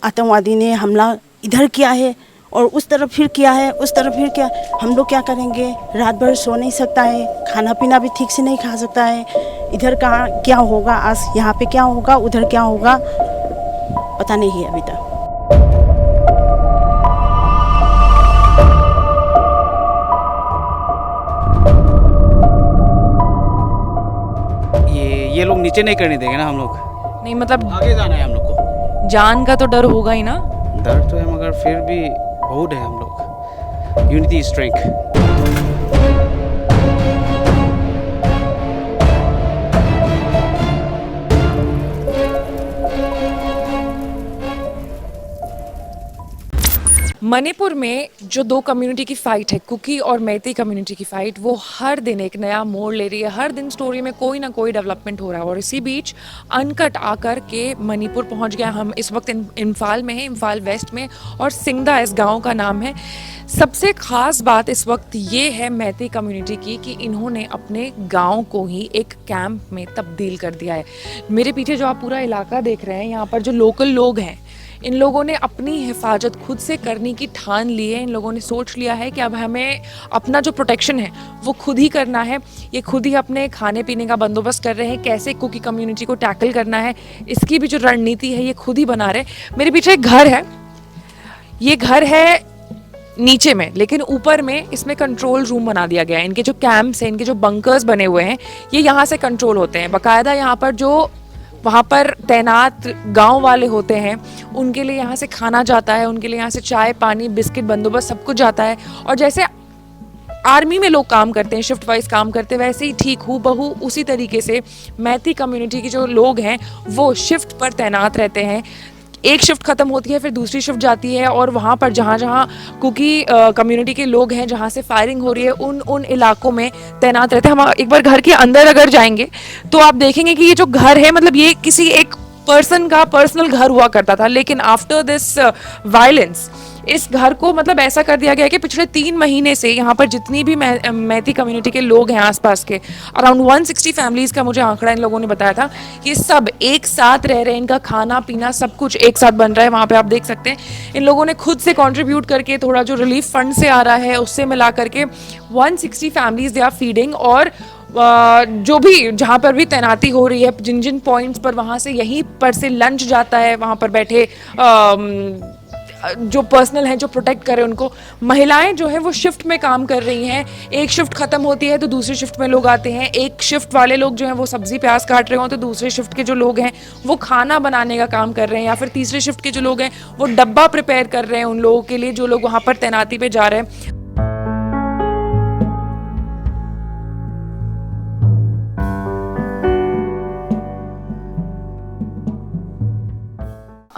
आतंकवादी ने हमला इधर किया है और उस तरफ फिर किया है, उस तरफ फिर किया, हम लोग क्या करेंगे? रात भर सो नहीं सकता है, खाना पीना भी ठीक से नहीं खा सकता है। इधर कहाँ क्या होगा, आज यहाँ पे क्या होगा, उधर क्या होगा, पता नहीं है अभी तक। ये लोग नीचे नहीं करने देंगे ना हम लोग। नहीं मतलब आगे जाना है हम लोग को। जान का तो डर होगा ही ना। डर तो है मगर फिर भी बहुत है हम लोग। Unity strength. मणिपुर में जो दो कम्युनिटी की फाइट है, कुकी और मैती कम्युनिटी की फाइट, वो हर दिन एक नया मोड़ ले रही है। हर दिन स्टोरी में कोई ना कोई डेवलपमेंट हो रहा है और इसी बीच अनकट आकर के मणिपुर पहुंच गया। हम इस वक्त इम्फाल में हैं, इम्फाल वेस्ट में, और सिंगदा इस गांव का नाम है। सबसे खास बात इस वक्त ये है मैती कम्युनिटी की कि इन्होंने अपने गांव को ही एक कैंप में तब्दील कर दिया है। मेरे पीछे जो आप पूरा इलाका देख रहे हैं, यहाँ पर जो लोकल लोग हैं, इन लोगों ने अपनी हिफाजत खुद से करने की ठान ली है। इन लोगों ने सोच लिया है कि अब हमें अपना जो प्रोटेक्शन है वो खुद ही करना है। ये खुद ही अपने खाने पीने का बंदोबस्त कर रहे हैं, कैसे कुकी कम्युनिटी को टैकल करना है इसकी भी जो रणनीति है ये खुद ही बना रहे हैं। मेरे पीछे एक घर है, ये घर है नीचे में, लेकिन ऊपर में इसमें कंट्रोल रूम बना दिया गया है। इनके जो कैंप्स हैं, इनके जो बंकर्स बने हुए हैं, ये यहाँ से कंट्रोल होते हैं। बाकायदा यहाँ पर जो वहाँ पर तैनात गांव वाले होते हैं, उनके लिए यहाँ से खाना जाता है, उनके लिए यहाँ से चाय पानी बिस्किट बंदोबस्त सब कुछ जाता है। और जैसे आर्मी में लोग काम करते हैं, शिफ्ट वाइज काम करते हैं, वैसे ही ठीक हूबहू उसी तरीके से मैती कम्युनिटी के जो लोग हैं वो शिफ्ट पर तैनात रहते हैं। एक शिफ्ट खत्म होती है, फिर दूसरी शिफ्ट जाती है, और वहाँ पर जहाँ जहाँ कुकी कम्युनिटी के लोग हैं, जहाँ से फायरिंग हो रही है, उन इलाकों में तैनात रहते हैं। हम एक बार घर के अंदर अगर जाएंगे तो आप देखेंगे कि ये जो घर है, मतलब ये किसी एक पर्सन का पर्सनल घर हुआ करता था, लेकिन आफ्टर दिस वायलेंस इस घर को मतलब ऐसा कर दिया गया है कि पिछले 3 महीने से यहाँ पर जितनी भी मैती कम्युनिटी के लोग हैं आसपास के, अराउंड 160 फैमिलीज का मुझे आंकड़ा इन लोगों ने बताया था, ये सब एक साथ रह रहे हैं। इनका खाना पीना सब कुछ एक साथ बन रहा है। वहाँ पे आप देख सकते हैं इन लोगों ने खुद से कंट्रीब्यूट करके, थोड़ा जो रिलीफ फंड से आ रहा है उससे मिला करके 160 फैमिलीज दे आर फीडिंग। और जो भी जहाँ पर भी तैनाती हो रही है, जिन जिन पॉइंट्स पर, वहाँ से यहीं पर से लंच जाता है, वहाँ पर बैठे जो पर्सनल हैं जो प्रोटेक्ट करें उनको। महिलाएं जो है वो शिफ्ट में काम कर रही हैं। एक शिफ्ट खत्म होती है तो दूसरी शिफ्ट में लोग आते हैं। एक शिफ्ट वाले लोग जो हैं वो सब्जी प्याज काट रहे हो तो दूसरे शिफ्ट के जो लोग हैं वो खाना बनाने का काम कर रहे हैं, या फिर तीसरे शिफ्ट के जो लोग हैं वो डब्बा प्रिपेयर कर रहे हैं उन लोगों के लिए जो लोग वहाँ पर तैनाती पे जा रहे हैं।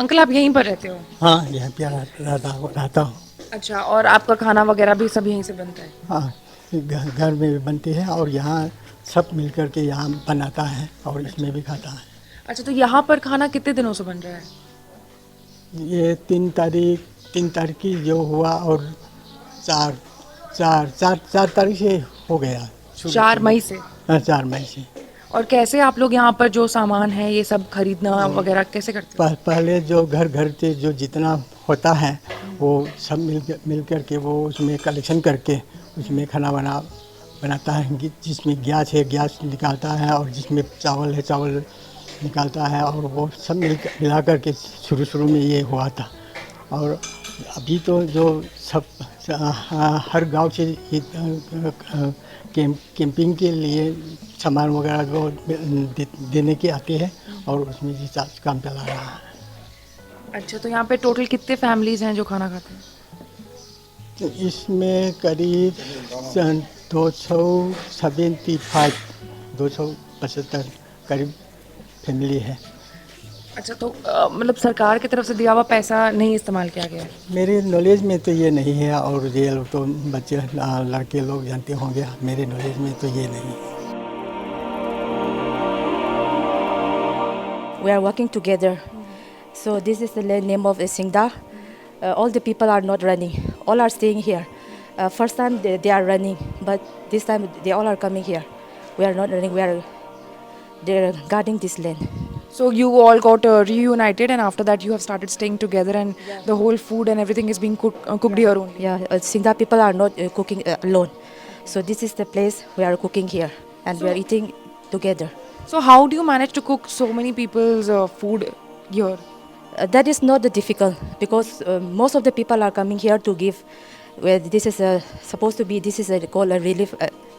अंकल आप यहीं पर रहते हो? हाँ, यहाँ पे रहता हूँ। अच्छा, और आपका खाना वगैरह भी सब यहीं से बनता है? हाँ, घर में भी बनते हैं और यहाँ सब मिलकर के यहाँ बनाता है और इसमें भी खाता है। अच्छा, तो यहाँ पर खाना कितने दिनों से बन रहा है? ये 3 तारीख की जो हुआ और 4 तारीख से हो गया। 4 मई से? हाँ, 4 मई से। और कैसे आप लोग यहाँ पर जो सामान है ये सब खरीदना वगैरह कैसे करते हैं? पहले जो घर से जो जितना होता है वो सब मिल कर के वो उसमें कलेक्शन करके उसमें खाना बनाता है। जिसमें गैस है गैस निकालता है, और जिसमें चावल है चावल निकालता है, और वो सब मिला कर के शुरू में ये हुआ था। और अभी तो जो सब हर गांव से कैंपिंग के लिए सामान वगैरह जो देने के आते हैं और उसमें जी काम चला रहा है। अच्छा, तो यहाँ पे टोटल कितने फैमिलीज हैं जो खाना खाते हैं? तो इसमें करीब 275 करीब फैमिली है। अच्छा, तो मतलब सरकार की तरफ से दिया हुआ पैसा नहीं इस्तेमाल किया गया है? मेरे नॉलेज में तो ये नहीं है, और ये लोग तो बच्चे लड़के लोग जानते होंगे, मेरे नॉलेज में तो ये नहीं है। We are working together. So this is the land name of Singda. All the people are not running. All are staying here. First time they are running, but this time they all are coming here. We are not running. They're guarding this land. So you all got reunited, and after that you have started staying together, and the whole food and everything is being cooked here only. Yeah, Singda people are not cooking alone. So this is the place we are cooking here, and we are eating together. So how do you manage to cook so many people's food here? That is not difficult because most of the people are coming here to give. Where this is supposed to be, this is called a relief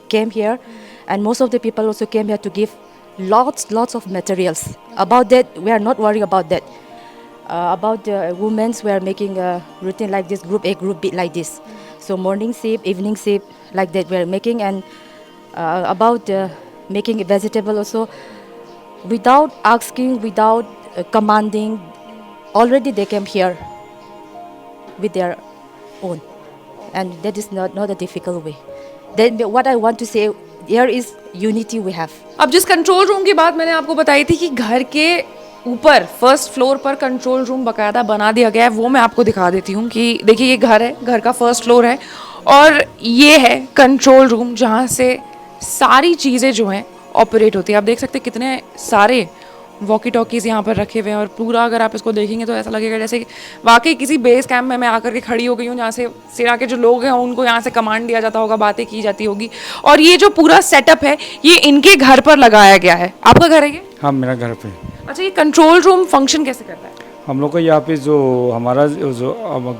camp here, and most of the people also came here to give lots of materials. About that, we are not worried about that. About the women's, we are making a routine like this, group A, group B like this. So morning sip, evening sip, like that we are making. And about making vegetable also, without asking, without commanding, already they came here with their own. And that is not a difficult way. Then what I want to say, here is unity we have. अब जिस control room की बात मैंने आपको बताई थी कि घर के ऊपर फर्स्ट फ्लोर पर कंट्रोल रूम बकायदा बना दिया गया है, वो मैं आपको दिखा देती हूँ कि देखिए ये घर है, घर का फर्स्ट फ्लोर है और ये है कंट्रोल रूम जहाँ से सारी चीज़ें जो हैं ऑपरेट होती है। आप देख सकते हैं कितने सारे वॉकी टॉकीज़ यहाँ पर रखे हुए हैं और पूरा अगर आप इसको देखेंगे तो ऐसा लगेगा जैसे कि वाकई किसी बेस कैंप में मैं आकर के खड़ी हो गई हूँ, जहाँ से सेना के जो लोग हैं उनको यहाँ से कमांड दिया जाता होगा, बातें की जाती होगी। और ये जो पूरा सेटअप है ये इनके घर पर लगाया गया है। आपका घर है ये? हाँ, मेरा घर पे। अच्छा, ये कंट्रोल रूम फंक्शन कैसे करता है? हम लोग का यहाँ पे जो हमारा जो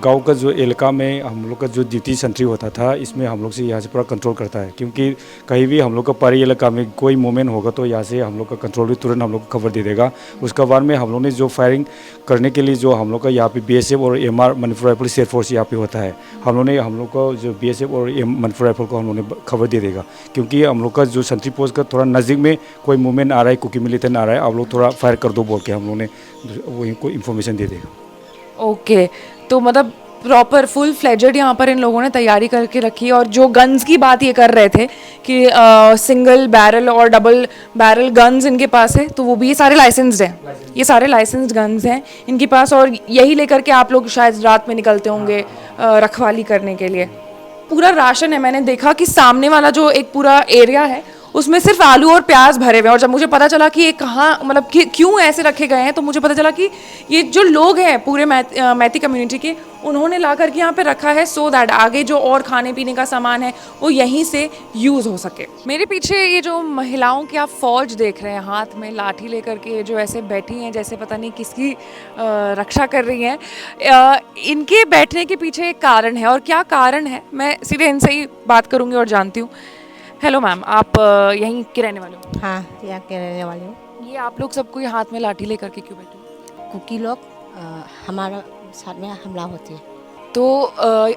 गांव का जो इलाका में हम लोग का जो ड्यूटी सेंट्री होता था, इसमें हम लोग से यहाँ से पूरा कंट्रोल करता है, क्योंकि कहीं भी हम लोग का पहाड़ी इलाका में कोई मूवमेंट होगा तो यहाँ से हम लोग का कंट्रोल भी तुरंत हम लोग को खबर दे देगा। उसके बाद में हम लोग ने जो फायरिंग करने के लिए जो हम लोग का यहाँ पे BSF और MR Manipur rifle state force यहाँ पे होता है, हम लोग को जो BSF और मणिपुर राइफल को हम लोग ने खबर दे देगा, क्योंकि हम लोग का जो सेंट्री पोस्ट का थोड़ा नज़दीक में कोई मूवमेंट आ रहा है, कुकी मिलिटेंट आ रहा है, आप लोग थोड़ा फायर कर दो बोल के हम लोग ने वो इनको इन्फॉर्मेशन दे देगा। ओके, तो मतलब प्रॉपर फुल फ्लेजेड यहाँ पर इन लोगों ने तैयारी करके रखी है। और जो गन्स की बात ये कर रहे थे कि सिंगल बैरल और डबल बैरल गन्स इनके पास है, तो वो भी ये सारे लाइसेंस्ड हैं, ये सारे लाइसेंस्ड गन्स हैं इनके पास। और यही लेकर के आप लोग शायद रात में निकलते होंगे रखवाली करने के लिए। पूरा राशन है, मैंने देखा कि सामने वाला जो एक पूरा एरिया है उसमें सिर्फ आलू और प्याज भरे हुए हैं। और जब मुझे पता चला कि ये कहाँ मतलब कि क्यों ऐसे रखे गए हैं, तो मुझे पता चला कि ये जो लोग हैं पूरे मैती कम्युनिटी के, उन्होंने ला करके यहाँ पे रखा है सो दैट आगे जो और खाने पीने का सामान है वो यहीं से यूज़ हो सके। मेरे पीछे ये जो महिलाओं की आप फौज देख रहे हैं हाथ में लाठी लेकर के जो ऐसे बैठी हैं जैसे पता नहीं किसकी रक्षा कर रही हैं, इनके बैठने के पीछे एक कारण है। और क्या कारण है मैं सीधे इनसे ही बात करूँगी और जानती हूँ। हेलो मैम, आप यहीं के रहने वाले हो? हाँ, यहाँ के रहने वाले हूँ। ये आप लोग सबको ये हाथ में लाठी लेकर के क्यों बैठे हो? कुकी लोग हमारा साथ में हमला होती है। तो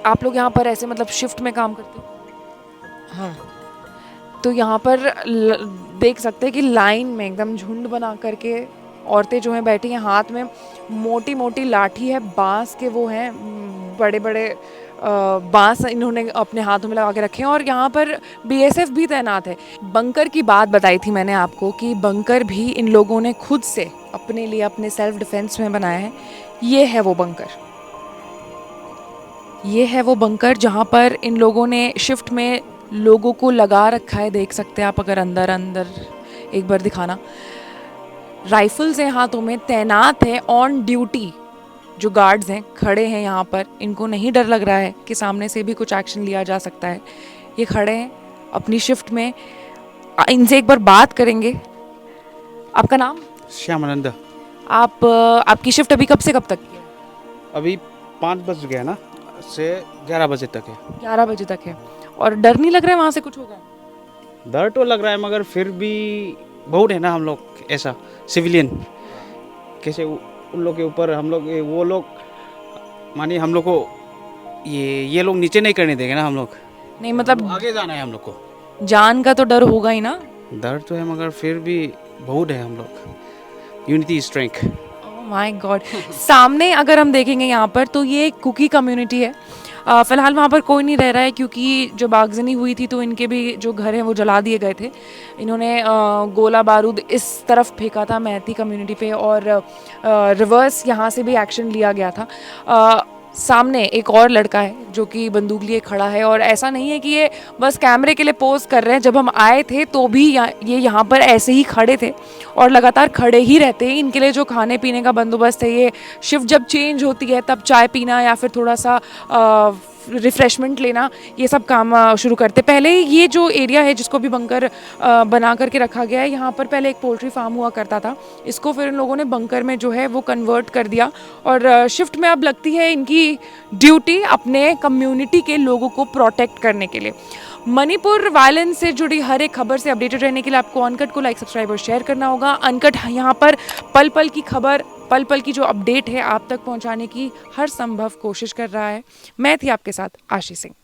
आप लोग यहाँ पर ऐसे मतलब शिफ्ट में काम करते हो? हाँ। तो यहाँ पर देख सकते हैं कि लाइन में एकदम झुंड बना करके औरतें जो हैं बैठी हैं, हाथ में मोटी मोटी लाठी है, बांस के वो हैं बड़े बड़े बांस इन्होंने अपने हाथों में लगा के रखे हैं। और यहाँ पर BSF भी तैनात है। बंकर की बात बताई थी मैंने आपको कि बंकर भी इन लोगों ने खुद से अपने लिए अपने सेल्फ डिफेंस में बनाया है। ये है वो बंकर, ये है वो बंकर जहाँ पर इन लोगों ने शिफ्ट में लोगों को लगा रखा है। देख सकते हैं आप अगर अंदर एक बार दिखाना, राइफल्स हैं हाथों में, तैनात है ऑन ड्यूटी। जो गार्ड्स हैं खड़े हैं यहाँ पर, इनको नहीं डर लग रहा है कि सामने से भी कुछ एक्शन लिया जा सकता है। ये खड़े हैं अपनी शिफ्ट में। इनसे एक बार बात करेंगे। आपका नाम? श्यामानंद। आपकी शिफ्ट अभी कब से कब तक की है? अभी 5 बज गया ना, से 11 बजे तक है। 11 बजे तक है। और डर नहीं लग रहा है वहाँ से कुछ होगा? डर तो लग रहा है, मगर फिर भी बहुत है ना हम लोग ऐसा सिविलियन, कैसे उन लोग के ऊपर हम लोग वो लोग मानिए हम लोग को ये लोग नीचे नहीं करने देंगे ना। हम लोग नहीं मतलब आगे जाना है हम लोग को। जान का तो डर होगा ही ना? डर तो है, मगर फिर भी बहुत है हम लोग। Unity strength. Oh my God. सामने अगर हम देखेंगे यहाँ पर तो ये एक कुकी कम्युनिटी है। फ़िलहाल वहाँ पर कोई नहीं रह रहा है क्योंकि जब आगजनी हुई थी तो इनके भी जो घर हैं वो जला दिए गए थे। इन्होंने गोला बारूद इस तरफ फेंका था मैती कम्युनिटी पे और रिवर्स यहाँ से भी एक्शन लिया गया था। सामने एक और लड़का है जो कि बंदूक लिए खड़ा है, और ऐसा नहीं है कि ये बस कैमरे के लिए पोज कर रहे हैं। जब हम आए थे तो भी ये यहाँ पर ऐसे ही खड़े थे और लगातार खड़े ही रहते हैं। इनके लिए जो खाने पीने का बंदोबस्त है, ये शिफ्ट जब चेंज होती है तब चाय पीना या फिर थोड़ा सा रिफ़्रेशमेंट लेना, ये सब काम शुरू करते। पहले ये जो एरिया है जिसको भी बंकर बना करके रखा गया है, यहाँ पर पहले एक पोल्ट्री फार्म हुआ करता था। इसको फिर इन लोगों ने बंकर में जो है वो कन्वर्ट कर दिया, और शिफ्ट में अब लगती है इनकी ड्यूटी अपने कम्युनिटी के लोगों को प्रोटेक्ट करने के लिए। मणिपुर वायलेंस से जुड़ी हर एक खबर से अपडेटेड रहने के लिए आपको अनकट को लाइक, सब्सक्राइब और शेयर करना होगा। अनकट यहाँ पर पल पल की खबर, पल पल की जो अपडेट है आप तक पहुँचाने की हर संभव कोशिश कर रहा है। मैं थी आपके साथ आशी सिंह।